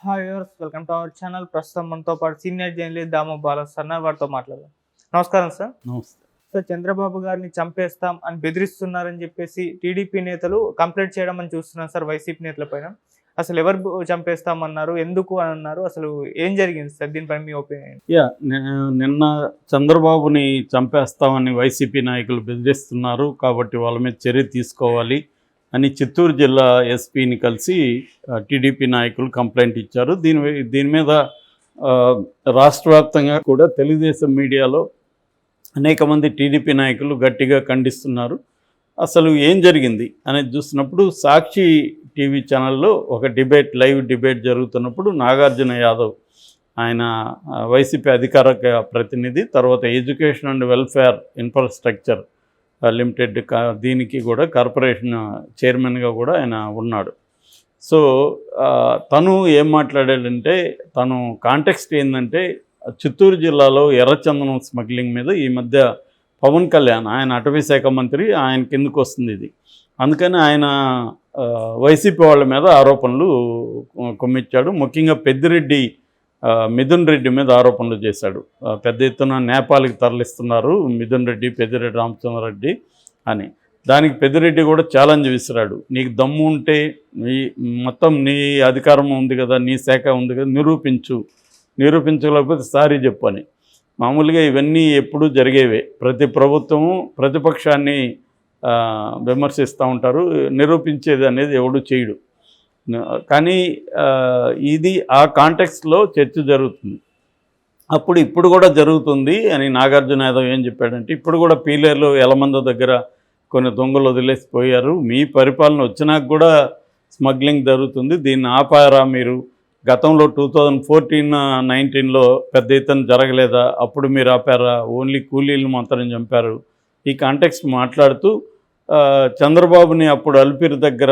Hi viewers, welcome to our channel. ప్రస్తుతం మనతో పాటు సీనియర్ జర్నలిస్ట్ దాము బాలసన్న వారితో మాట్లాడదాం. నమస్కారం సార్. నమస్తే. సార్, చంద్రబాబు గారిని చంపేస్తాం అని బెదిరిస్తున్నారని చెప్పేసి టీడీపీ నేతలు కంప్లైంట్ చేయడం అని చూస్తున్నాం సార్ వైసీపీ నేతల పైన. అసలు ఎవరు చంపేస్తామన్నారు, ఎందుకు అని అన్నారు, అసలు ఏం జరిగింది సార్? దీనిపై మీ ఒపీనియన్? నిన్న చంద్రబాబుని చంపేస్తామని వైసీపీ నాయకులు బెదిరిస్తున్నారు కాబట్టి వాళ్ళ మీద చర్య తీసుకోవాలి అని చిత్తూరు జిల్లా ఎస్పీని కలిసి టీడీపీ నాయకులు కంప్లైంట్ ఇచ్చారు. దీని మీద రాష్ట్ర వ్యాప్తంగా కూడా తెలుగుదేశం మీడియాలో అనేక మంది టీడీపీ నాయకులు గట్టిగా ఖండిస్తున్నారు. అసలు ఏం జరిగింది అనేది చూసినప్పుడు సాక్షి టీవీ ఛానల్లో ఒక లైవ్ డిబేట్ జరుగుతున్నప్పుడు నాగార్జున యాదవ్, ఆయన వైసీపీ అధికార ప్రతినిధి, తర్వాత education and welfare infrastructure limited దీనికి కూడా కార్పొరేషన్ చైర్మన్గా కూడా ఆయన ఉన్నాడు. సో తను ఏం మాట్లాడాడంటే, తను కాంటెక్స్ట్ ఏంటంటే చిత్తూరు జిల్లాలో ఎర్రచందనం స్మగ్లింగ్ మీద ఈ మధ్య పవన్ కళ్యాణ్, ఆయన అటవీ శాఖ మంత్రి, ఆయన కిందకు వస్తుంది ఇది. అందుకని ఆయన వైసీపీ వాళ్ళ మీద ఆరోపణలు కొమ్మిచ్చాడు. ముఖ్యంగా పెద్దిరెడ్డి, మిథున్ రెడ్డి మీద ఆరోపణలు చేశాడు. పెద్ద ఎత్తున నేపాల్కి తరలిస్తున్నారు మిథున్ రెడ్డి, పెద్దిరెడ్డి రామచంద్రారెడ్డి అని. దానికి పెద్దిరెడ్డి కూడా ఛాలెంజ్ విసిరాడు. నీకు దమ్ము ఉంటే మొత్తం నీ అధికారం ఉంది కదా, నీ శాఖ ఉంది కదా, నిరూపించలేకపోతే సారీ చెప్పు అని. మామూలుగా ఇవన్నీ ఎప్పుడూ జరిగేవే. ప్రతి ప్రభుత్వము ప్రతిపక్షాన్ని విమర్శిస్తూ ఉంటారు, నిరూపించేది అనేది ఎవడు చేయడు. కానీ ఇది ఆ కాంటెక్స్ట్లో చర్చ జరుగుతుంది. ఇప్పుడు కూడా జరుగుతుంది అని నాగార్జున యాదవ్ ఏం చెప్పాడంటే, ఇప్పుడు కూడా పీలేరులో ఎలమంద దగ్గర కొన్ని దొంగలు వదిలేసిపోయారు, మీ పరిపాలన వచ్చినాక కూడా స్మగ్లింగ్ జరుగుతుంది, దీన్ని ఆపారా మీరు? గతంలో 2014-19లో పెద్ద ఎత్తున జరగలేదా? అప్పుడు మీరు ఆపారా? ఓన్లీ కూలీలను మాత్రం చంపారు. ఈ కాంటెక్స్ట్ మాట్లాడుతూ చంద్రబాబుని అప్పుడు అలిపిరి దగ్గర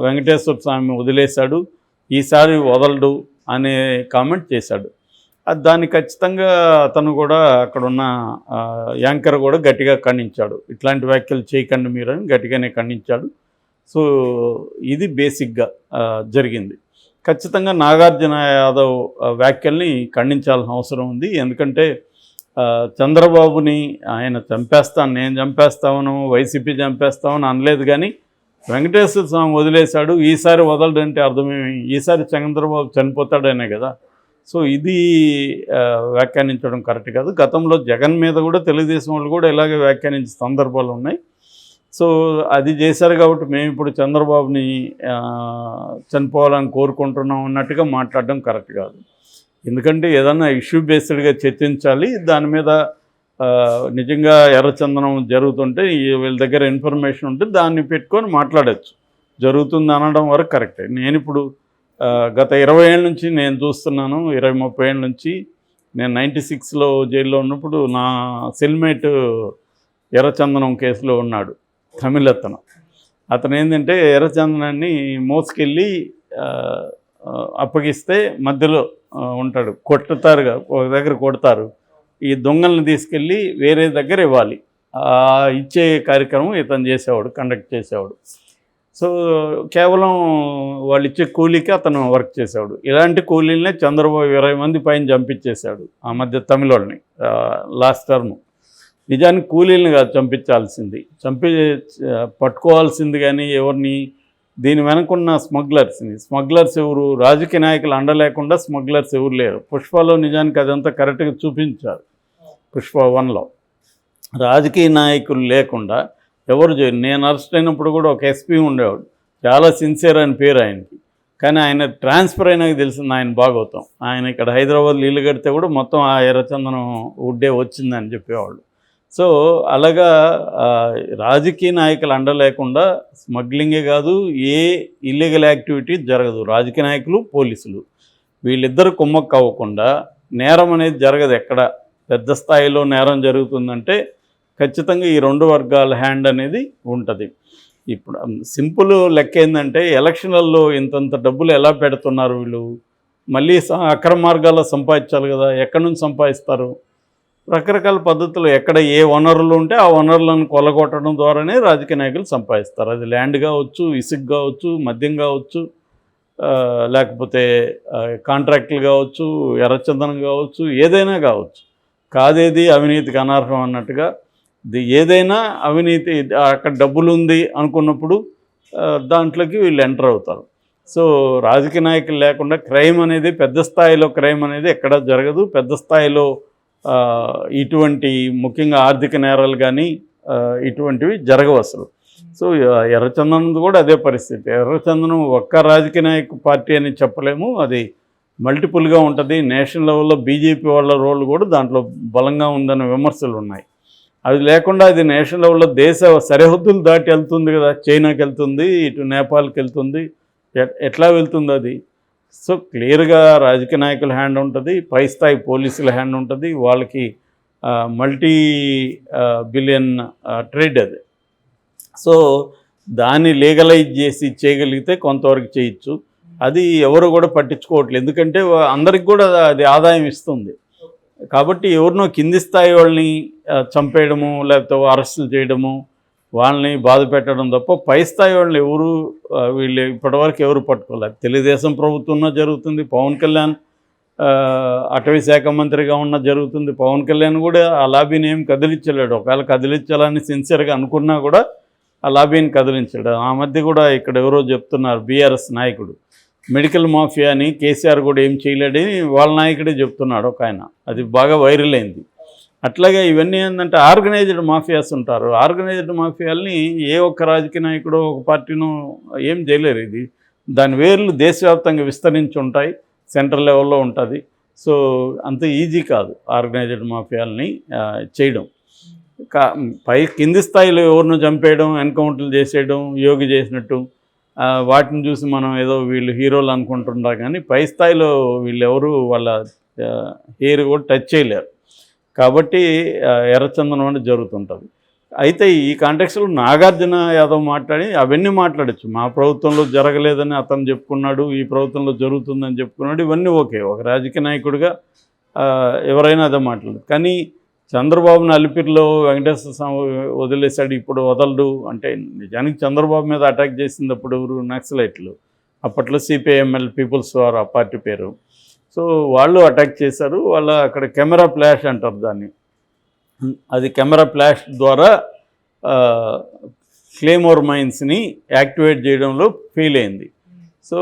వెంకటేశ్వర స్వామి వదిలేశాడు, ఈసారి వదలడు అనే కామెంట్ చేశాడు. దాన్ని ఖచ్చితంగా అతను కూడా, అక్కడున్న యాంకర్ కూడా గట్టిగా ఖండించాడు. ఇట్లాంటి వ్యాఖ్యలు చేయకండి మీరని గట్టిగానే ఖండించాడు. సో ఇది బేసిక్గా జరిగింది. ఖచ్చితంగా నాగార్జున యాదవ్ వ్యాఖ్యల్ని ఖండించాల్సిన అవసరం ఉంది. ఎందుకంటే చంద్రబాబుని ఆయన నేను చంపేస్తామను, వైసీపీ చంపేస్తామని అనలేదు, కానీ వెంకటేశ్వర స్వామి వదిలేశాడు, ఈసారి వదలడంటే అర్థమేమి? ఈసారి చంద్రబాబు చనిపోతాడనే కదా. సో ఇది వ్యాఖ్యానించడం కరెక్ట్ కాదు. గతంలో జగన్ మీద కూడా తెలుగుదేశం వాళ్ళు కూడా ఇలాగే వ్యాఖ్యానించే సందర్భాలు ఉన్నాయి. సో అది చేశారు కాబట్టి మేము ఇప్పుడు చంద్రబాబుని చనిపోవాలని కోరుకుంటున్నాం అన్నట్టుగా మాట్లాడడం కరెక్ట్ కాదు. ఎందుకంటే ఏదన్నా ఇష్యూ బేస్డ్గా చర్చించాలి. దాని మీద నిజంగా ఎర్రచందనం జరుగుతుంటే వీళ్ళ దగ్గర ఇన్ఫర్మేషన్ ఉంటే దాన్ని పెట్టుకొని మాట్లాడచ్చు. జరుగుతుంది అనడం వరకు కరెక్టే. నేను ఇప్పుడు గత 20 ఏళ్ళ నుంచి నేను చూస్తున్నాను, 20-30 ఏళ్ళ నుంచి. నేను 96లో జైల్లో ఉన్నప్పుడు నా సెల్మేట్ ఎర్రచందనం కేసులో ఉన్నాడు, తమిళతను. అతను ఏంటంటే ఎర్రచందనాన్ని మోసుకెళ్ళి అప్పగిస్తే మధ్యలో ఉంటాడు, కొట్టుతారుగా, ఒక దగ్గర కొడతారు, ఈ దొంగల్ని తీసుకెళ్ళి వేరే దగ్గర ఇవ్వాలి. ఇచ్చే కార్యక్రమం ఇతను కండక్ట్ చేసేవాడు. సో కేవలం వాళ్ళు ఇచ్చే కూలీకి అతను వర్క్ చేసేవాడు. ఇలాంటి కూలీలనే చంద్రబాబు 20 మంది పైన చంపించేశాడు ఆ మధ్య తమిళోళ్ళని లాస్ట్ టర్మ్. నిజానికి కూలీలను కాదు చంపించాల్సింది, పట్టుకోవాల్సింది. కానీ ఎవరిని? దీని వెనకున్న స్మగ్లర్స్ ఎవరు? రాజకీయ నాయకులు అండలేకుండా స్మగ్లర్స్ ఎవరు లేరు. పుష్పలో నిజానికి అదంతా కరెక్ట్గా చూపించారు. పుష్ప 1లో రాజకీయ నాయకులు లేకుండా ఎవరు చేయరు. నేను అరెస్ట్ అయినప్పుడు కూడా ఒక ఎస్పీ ఉండేవాడు, చాలా సిన్సియర్ అని పేరు ఆయనకి. కానీ ఆయన ట్రాన్స్ఫర్ అయినాక తెలిసింది ఆయన భాగవతం. ఆయన ఇక్కడ హైదరాబాద్లో ఇల్లు కడితే కూడా మొత్తం ఆ ఎర్రచందనం వుడ్డే వచ్చిందని చెప్పేవాళ్ళు. సో అలాగా రాజకీయ నాయకులు అండలేకుండా స్మగ్లింగే కాదు, ఏ ఇల్లీగల్ యాక్టివిటీ జరగదు. రాజకీయ నాయకులు, పోలీసులు వీళ్ళిద్దరు కుమ్మక్కు అవ్వకుండా నేరం అనేది జరగదు. ఎక్కడ పెద్ద స్థాయిలో నేరం జరుగుతుందంటే ఖచ్చితంగా ఈ 2 వర్గాల హ్యాండ్ అనేది ఉంటుంది. ఇప్పుడు సింపుల్ లెక్క ఏంటంటే, ఎలక్షన్లలో ఇంతంత డబ్బులు ఎలా పెడుతున్నారు వీళ్ళు? మళ్ళీ అక్రమ మార్గాల్లో సంపాదించాలి కదా. ఎక్కడి నుంచి సంపాదిస్తారు? రకరకాల పద్ధతులు, ఎక్కడ ఏ వనరులు ఉంటే ఆ వనరులను కొల్లగొట్టడం ద్వారానే రాజకీయ నాయకులు సంపాదిస్తారు. అది ల్యాండ్ కావచ్చు, ఇసుక కావచ్చు, మద్యం కావచ్చు, లేకపోతే కాంట్రాక్టులు కావచ్చు, ఎర్రచందనం కావచ్చు, ఏదైనా కావచ్చు. కాదేది అవినీతికి అనర్హం అన్నట్టుగా ఏదైనా అవినీతి అక్కడ డబ్బులు ఉంది అనుకున్నప్పుడు దాంట్లోకి వీళ్ళు ఎంటర్ అవుతారు. సో రాజకీయ నాయకులు లేకుండా క్రైమ్ అనేది పెద్ద స్థాయిలో క్రైమ్ అనేది ఎక్కడా జరగదు. పెద్ద స్థాయిలో ఇటువంటి ముఖ్యంగా ఆర్థిక నేరాలు కానీ ఇటువంటివి జరగవు అసలు. సో ఎర్రచందనం కూడా అదే పరిస్థితి. ఎర్రచందనం ఒక్క రాజకీయ నాయక పార్టీ అని చెప్పలేము, అది మల్టిపుల్గా ఉంటుంది. నేషనల్ లెవెల్లో బీజేపీ వాళ్ళ రోల్ కూడా దాంట్లో బలంగా ఉందన్న విమర్శలు ఉన్నాయి. అది లేకుండా అది నేషనల్ లెవెల్లో దేశ సరిహద్దులు దాటి వెళ్తుంది కదా, చైనాకి వెళ్తుంది, ఇటు నేపాల్కి వెళ్తుంది, ఎట్లా వెళ్తుంది అది? సో క్లియర్గా రాజకీయ నాయకుల హ్యాండ్ ఉంటుంది, పై స్థాయి పోలీసుల హ్యాండ్ ఉంటుంది, వాళ్ళకి మల్టీ బిలియన్ ట్రేడ్ అది. సో దాన్ని లీగలైజ్ చేసి చేయగలిగితే కొంతవరకు చేయొచ్చు. అది ఎవరు కూడా పట్టించుకోవట్లేదు, ఎందుకంటే అందరికి కూడా అది ఆదాయం ఇస్తుంది. కాబట్టి ఎవరినో కింది స్థాయి వాళ్ళని చంపేయడము, లేకపోతే అరెస్టులు చేయడము, వాళ్ళని బాధ పెట్టడం తప్ప పై స్థాయి వాళ్ళని ఎవరు వీళ్ళు ఇప్పటివరకు ఎవరు పట్టుకోలేదు. తెలుగుదేశం ప్రభుత్వంలో జరుగుతుంది, పవన్ కళ్యాణ్ అటవీ శాఖ మంత్రిగా ఉన్న జరుగుతుంది. పవన్ కళ్యాణ్ కూడా ఆ లాబీని ఏం కదిలించలేడు. ఒకవేళ కదిలించాలని సిన్సియర్గా అనుకున్నా కూడా ఆ లాబీని కదిలించాడు. ఆ మధ్య కూడా ఇక్కడ ఎవరో చెప్తున్నారు, బీఆర్ఎస్ నాయకుడు మెడికల్ మాఫియా అని కేసీఆర్ కూడా ఏం చేయలేడని వాళ్ళ నాయకుడే చెప్తున్నాడు ఒక ఆయన. అది బాగా వైరల్ అయింది. అట్లాగే ఇవన్నీ ఏంటంటే ఆర్గనైజ్డ్ మాఫియాస్ ఉంటారు. ఆర్గనైజ్డ్ మాఫియాల్ని ఏ ఒక్క రాజకీయ నాయకుడు ఒక పార్టీనో ఏం చేయలేరు. ఇది దాని వేర్లు దేశవ్యాప్తంగా విస్తరించి ఉంటాయి, సెంట్రల్ లెవెల్లో ఉంటుంది. సో అంత ఈజీ కాదు ఆర్గనైజ్డ్ మాఫియాల్ని చేయడం. కింది స్థాయిలో ఎవరినో చంపేయడం, ఎన్కౌంటర్లు చేసేయడం, యోగి చేసినట్టు వాటిని చూసి మనం ఏదో వీళ్ళు హీరోలు అనుకుంటున్నారు. కానీ పై స్థాయిలో వీళ్ళు ఎవరు వాళ్ళ హెయిర్ కూడా టచ్ చేయలేరు. కాబట్టి ఎర్రచందనం అనేది జరుగుతుంటుంది. అయితే ఈ కాంటెక్స్లో నాగార్జున యాదవ్ మాట్లాడి అవన్నీ మాట్లాడచ్చు. మా ప్రభుత్వంలో జరగలేదని అతను చెప్పుకున్నాడు, ఈ ప్రభుత్వంలో జరుగుతుందని చెప్పుకున్నాడు, ఇవన్నీ ఓకే. ఒక రాజకీయ నాయకుడిగా ఎవరైనా అదే మాట్లాడదు. కానీ చంద్రబాబుని అలిపిరిలో వెంకటేశ్వర స్వామి వదిలేశాడు, ఇప్పుడు వదలడు అంటే నిజానికి చంద్రబాబు మీద అటాక్ చేసినప్పుడు ఎవరు? నక్సలైట్లు. అప్పట్లో సిపిఐఎంఎల్ పీపుల్స్ వార్ ఆ పార్టీ పేరు. సో వాళ్ళు అటాక్ చేశారు. వాళ్ళ అక్కడ కెమెరా ఫ్లాష్ అంటారు దాన్ని. అది కెమెరా ఫ్లాష్ ద్వారా క్లేమోర్ మైన్స్ని యాక్టివేట్ చేయడంలో ఫెయిల్ అయింది. సో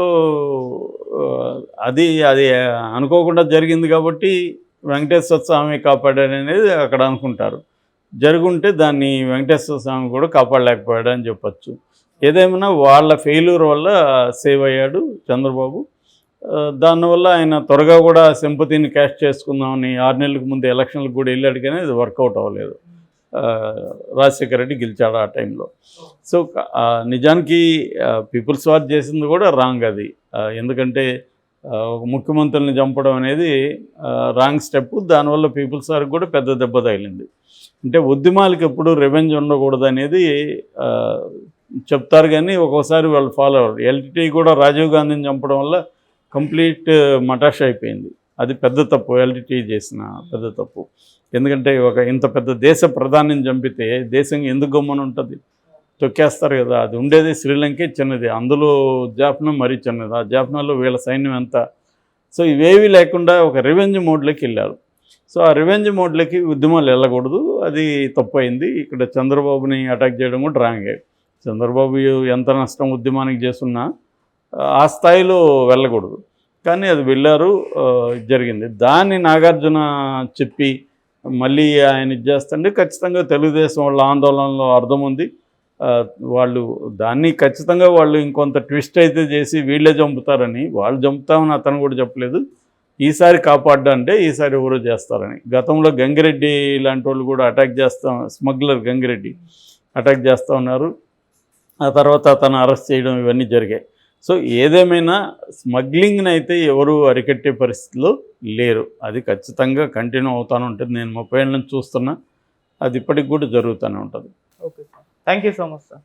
అది అనుకోకుండా జరిగింది కాబట్టి వెంకటేశ్వర స్వామి కాపాడాడనేది అక్కడ అనుకుంటారు. జరుగుంటే దాన్ని వెంకటేశ్వర స్వామి కూడా కాపాడలేకపోయాడని చెప్పచ్చు. ఏదేమైనా వాళ్ళ ఫెయిల్యూర్ వల్ల సేవ్ అయ్యాడు చంద్రబాబు. దానివల్ల ఆయన త్వరగా కూడా సింపతిని క్యాష్ చేసుకుందామని 6 నెలలకు ముందు ఎలక్షన్లకు కూడా వెళ్ళాడు, కానీ అది వర్కౌట్ అవ్వలేదు. రాజశేఖర రెడ్డి గెలిచాడు ఆ టైంలో. సో నిజానికి పీపుల్స్ వార్ చేసింది కూడా రాంగ్ అది. ఎందుకంటే ఒక ముఖ్యమంత్రుల్ని చంపడం అనేది రాంగ్ స్టెప్. దానివల్ల పీపుల్స్ వారికి కూడా పెద్ద దెబ్బ తగిలింది. అంటే ఉద్యమాలకు ఎప్పుడు రెవెంజ్ ఉండకూడదు అనేది చెప్తారు, కానీ ఒక్కోసారి వాళ్ళు ఫాలో అవ్వరు. ఎల్టీటీ కూడా రాజీవ్ గాంధీని చంపడం వల్ల కంప్లీట్ మటాష్ అయిపోయింది. అది పెద్ద తప్పు, ఎల్టీటీ చేసిన పెద్ద తప్పు. ఎందుకంటే ఒక ఇంత పెద్ద దేశ ప్రధానిని చంపితే దేశం ఎందుకు గమ్మున ఉంటుంది? తొక్కేస్తారు కదా. అది ఉండేది శ్రీలంకే చిన్నది, అందులో జాఫ్నా మరీ చిన్నది. ఆ జాఫ్నాలో వీళ్ళ సైన్యం ఎంత. సో ఇవేవి లేకుండా ఒక రివెంజ్ మోడ్లోకి వెళ్ళారు. సో ఆ రివెంజ్ మోడ్లోకి ఉద్యమాలు వెళ్ళకూడదు, అది తప్పు అయింది. ఇక్కడ చంద్రబాబుని అటాక్ చేయడం కూడా రాంగే. చంద్రబాబు ఎంత నష్టం ఉద్యమానికి చేస్తున్నా ఆ స్థాయిలో వెళ్ళకూడదు, కానీ అది వెళ్ళారు, జరిగింది. దాన్ని నాగార్జున చెప్పి మళ్ళీ ఆయన ఇది చేస్తుంటే ఖచ్చితంగా తెలుగుదేశం వాళ్ళ ఆందోళనలో అర్థం ఉంది. వాళ్ళు దాన్ని ఖచ్చితంగా వాళ్ళు ఇంకొంత ట్విస్ట్ అయితే చేసి వీళ్ళే చంపుతారని, వాళ్ళు చంపుతామని అతను కూడా చెప్పలేదు. ఈసారి కాపాడ్డంటే ఈసారి ఎవరో చేస్తారని. గతంలో గంగిరెడ్డి లాంటి వాళ్ళు కూడా అటాక్ చేస్తాం, స్మగ్లర్ గంగిరెడ్డి అటాక్ చేస్తూ ఉన్నారు. ఆ తర్వాత అతను అరెస్ట్ చేయడం ఇవన్నీ జరిగాయి. సో ఏదేమైనా స్మగ్లింగ్ని అయితే ఎవరు అరికట్టే పరిస్థితిలో లేరు. అది ఖచ్చితంగా కంటిన్యూ అవుతూనే ఉంటుంది. నేను 30 ఏళ్ళ నుంచి చూస్తున్నా, అది ఇప్పటికి కూడా జరుగుతూనే ఉంటుంది. Okay sir, thank you so much sir.